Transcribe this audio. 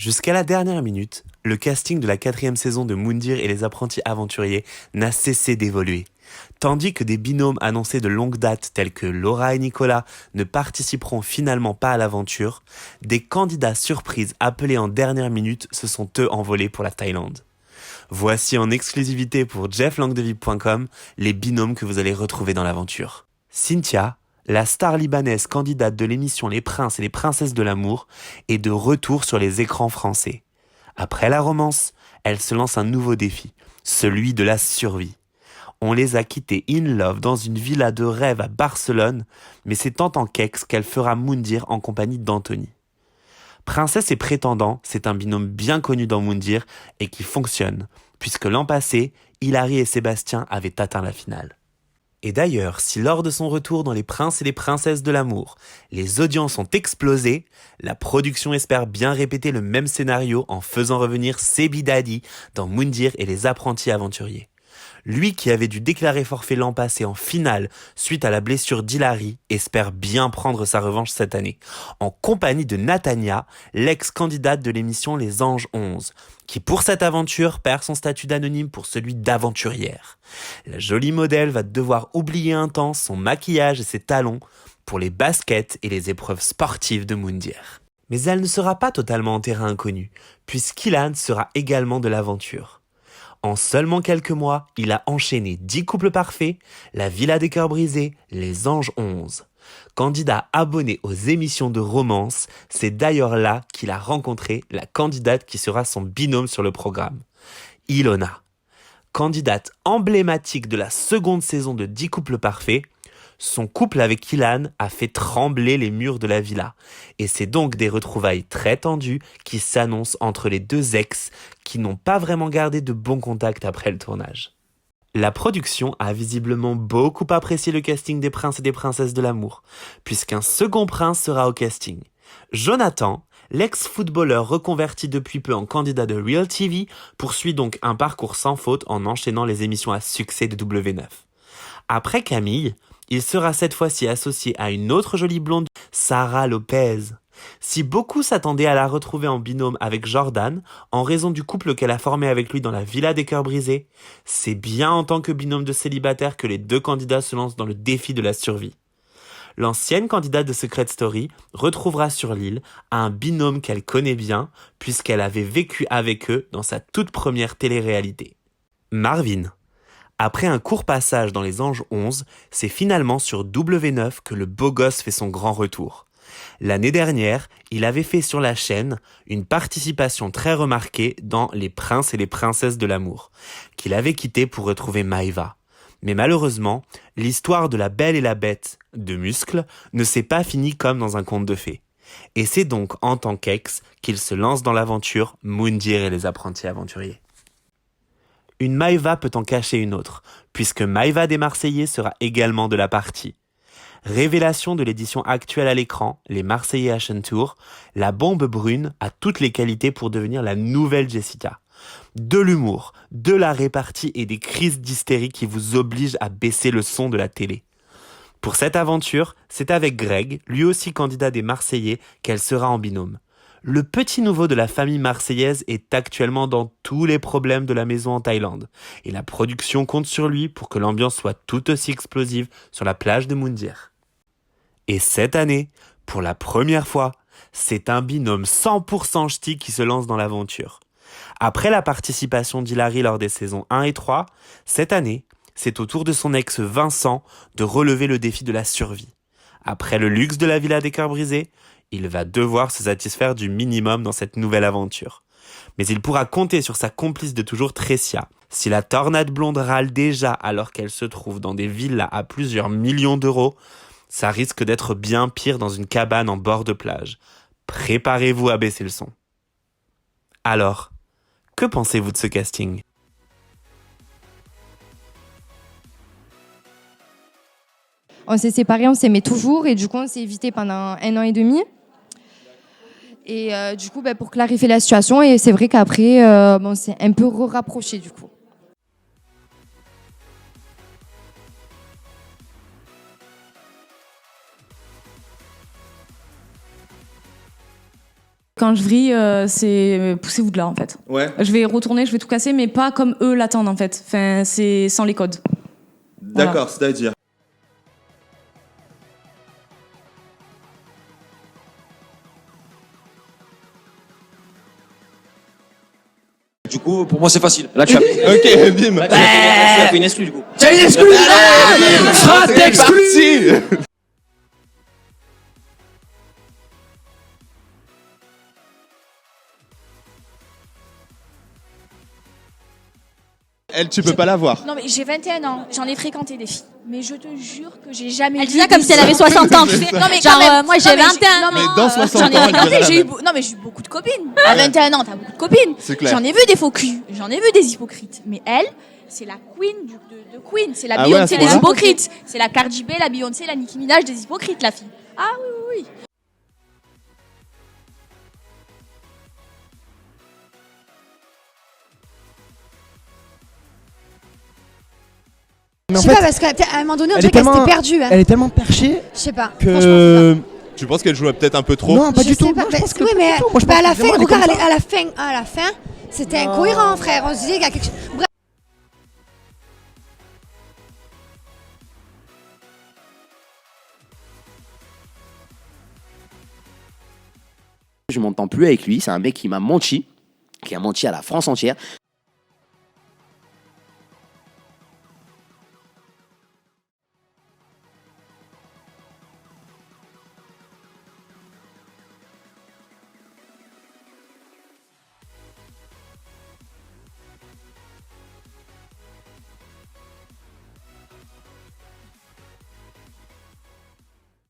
Jusqu'à la dernière minute, le casting de la 4e saison de Moundir et les apprentis aventuriers n'a cessé d'évoluer. Tandis que des binômes annoncés de longue date tels que Laura et Nicolas ne participeront finalement pas à l'aventure, des candidats surprises appelés en dernière minute se sont eux envolés pour la Thaïlande. Voici en exclusivité pour jefflangdevib.com les binômes que vous allez retrouver dans l'aventure. Cynthia, la star libanaise candidate de l'émission Les Princes et les Princesses de l'amour, est de retour sur les écrans français. Après la romance, elle se lance un nouveau défi, celui de la survie. On les a quittés in love dans une villa de rêve à Barcelone, mais c'est en tant qu'ex qu'elle fera Moundir en compagnie d'Anthony. Princesse et prétendant, c'est un binôme bien connu dans Moundir et qui fonctionne, puisque l'an passé, Hilary et Sébastien avaient atteint la finale. Et d'ailleurs, si lors de son retour dans Les Princes et les Princesses de l'amour, les audiences ont explosé, la production espère bien répéter le même scénario en faisant revenir Sebi Daddy dans Moundir et les apprentis aventuriers. Lui qui avait dû déclarer forfait l'an passé en finale suite à la blessure d'Hilary espère bien prendre sa revanche cette année, en compagnie de Natania, l'ex-candidate de l'émission Les Anges 11, qui pour cette aventure perd son statut d'anonyme pour celui d'aventurière. La jolie modèle va devoir oublier un temps son maquillage et ses talons pour les baskets et les épreuves sportives de Moundir. Mais elle ne sera pas totalement en terrain inconnu, puisqu'Ilan sera également de l'aventure. En seulement quelques mois, il a enchaîné 10 couples parfaits, la Villa des Cœurs Brisés, les Anges 11. Candidat abonné aux émissions de romance, c'est d'ailleurs là qu'il a rencontré la candidate qui sera son binôme sur le programme, Ilona. Candidate emblématique de la seconde saison de 10 couples parfaits, son couple avec Ilan a fait trembler les murs de la villa. Et c'est donc des retrouvailles très tendues qui s'annoncent entre les deux ex qui n'ont pas vraiment gardé de bons contacts après le tournage. La production a visiblement beaucoup apprécié le casting des princes et des princesses de l'amour, puisqu'un second prince sera au casting. Jonathan, l'ex-footballeur reconverti depuis peu en candidat de Real TV, poursuit donc un parcours sans faute en enchaînant les émissions à succès de W9. Après Camille, il sera cette fois-ci associé à une autre jolie blonde, Sarah Lopez. Si beaucoup s'attendaient à la retrouver en binôme avec Jordan, en raison du couple qu'elle a formé avec lui dans la Villa des Cœurs Brisés, c'est bien en tant que binôme de célibataire que les deux candidats se lancent dans le défi de la survie. L'ancienne candidate de Secret Story retrouvera sur l'île un binôme qu'elle connaît bien, puisqu'elle avait vécu avec eux dans sa toute première télé-réalité. Marvin. Après un court passage dans Les Anges 11, c'est finalement sur W9 que le beau gosse fait son grand retour. L'année dernière, il avait fait sur la chaîne une participation très remarquée dans Les Princes et les Princesses de l'amour, qu'il avait quitté pour retrouver Maëva. Mais malheureusement, l'histoire de la Belle et la Bête de Muscles ne s'est pas finie comme dans un conte de fées. Et c'est donc en tant qu'ex qu'il se lance dans l'aventure Moundir et les apprentis aventuriers. Une Maëva peut en cacher une autre, puisque Maëva des Marseillais sera également de la partie. Révélation de l'édition actuelle à l'écran, les Marseillais Fashion Tour, la bombe brune a toutes les qualités pour devenir la nouvelle Jessica. De l'humour, de la répartie et des crises d'hystérie qui vous obligent à baisser le son de la télé. Pour cette aventure, c'est avec Greg, lui aussi candidat des Marseillais, qu'elle sera en binôme. Le petit nouveau de la famille marseillaise est actuellement dans tous les problèmes de la maison en Thaïlande, et la production compte sur lui pour que l'ambiance soit tout aussi explosive sur la plage de Moundir. Et cette année, pour la première fois, c'est un binôme 100% ch'ti qui se lance dans l'aventure. Après la participation d'Hilary lors des saisons 1 et 3, cette année, c'est au tour de son ex Vincent de relever le défi de la survie. Après le luxe de la Villa des Cœurs Brisés, il va devoir se satisfaire du minimum dans cette nouvelle aventure. Mais il pourra compter sur sa complice de toujours Tressia. Si la tornade blonde râle déjà alors qu'elle se trouve dans des villas à plusieurs millions d'euros, ça risque d'être bien pire dans une cabane en bord de plage. Préparez-vous à baisser le son. Alors, que pensez-vous de ce casting ? On s'est séparés, on s'aimait toujours et du coup on s'est évité pendant 1 an et demi. Et du coup, pour clarifier la situation, et c'est vrai qu'après, on s'est un peu rapprochés du coup. quand je vrille, c'est poussez-vous de là en fait. Ouais. Je vais retourner, je vais tout casser, mais pas comme eux l'attendent en fait. Enfin, c'est sans les codes. D'accord, c'est-à-dire. Du coup, pour moi, c'est facile. Là, tu as Ok, bim. tu as fait une exclue, du coup. C'est parti. Elle, tu peux pas la voir. Non mais j'ai 21 ans, j'en ai fréquenté des filles. Mais je te jure que j'ai jamais Elle vu dit ça comme des si elle avait filles- 60 ans, tu sais. Non mais Genre, quand même, moi, j'ai non, mais 21. non, Mais dans 60 j'en ai ans, elle fréquenté, dira la même. non mais j'ai eu beaucoup de copines. À 21 ans, t'as beaucoup de copines. C'est clair. J'en ai vu des faux culs, j'en ai vu des hypocrites. Mais elle, c'est la queen de Queen, c'est la Ah ouais, à ce Beyoncé des point-là hypocrites. C'est la Cardi B, la Beyoncé, la Nicki Minaj des hypocrites, la fille. Ah oui, oui, oui. Mais en Je sais fait, pas, parce qu'à un moment donné, on elle dirait est qu'elle tellement- s'était perdue. Hein. elle est tellement perchée Je sais pas. que. Tu penses qu'elle jouait peut-être un peu trop? Non, pas Je du tout. sais pas, Moi, je mais- pense que oui, pas mais du tout. Moi, je bah, pense à la que vraiment, fin, elle est comme regarde, ça. à la fin, c'était Non. incohérent, frère. On se disait qu'il y a quelque chose. Bref. Je m'entends plus avec lui, c'est un mec qui m'a menti, qui a menti à la France entière.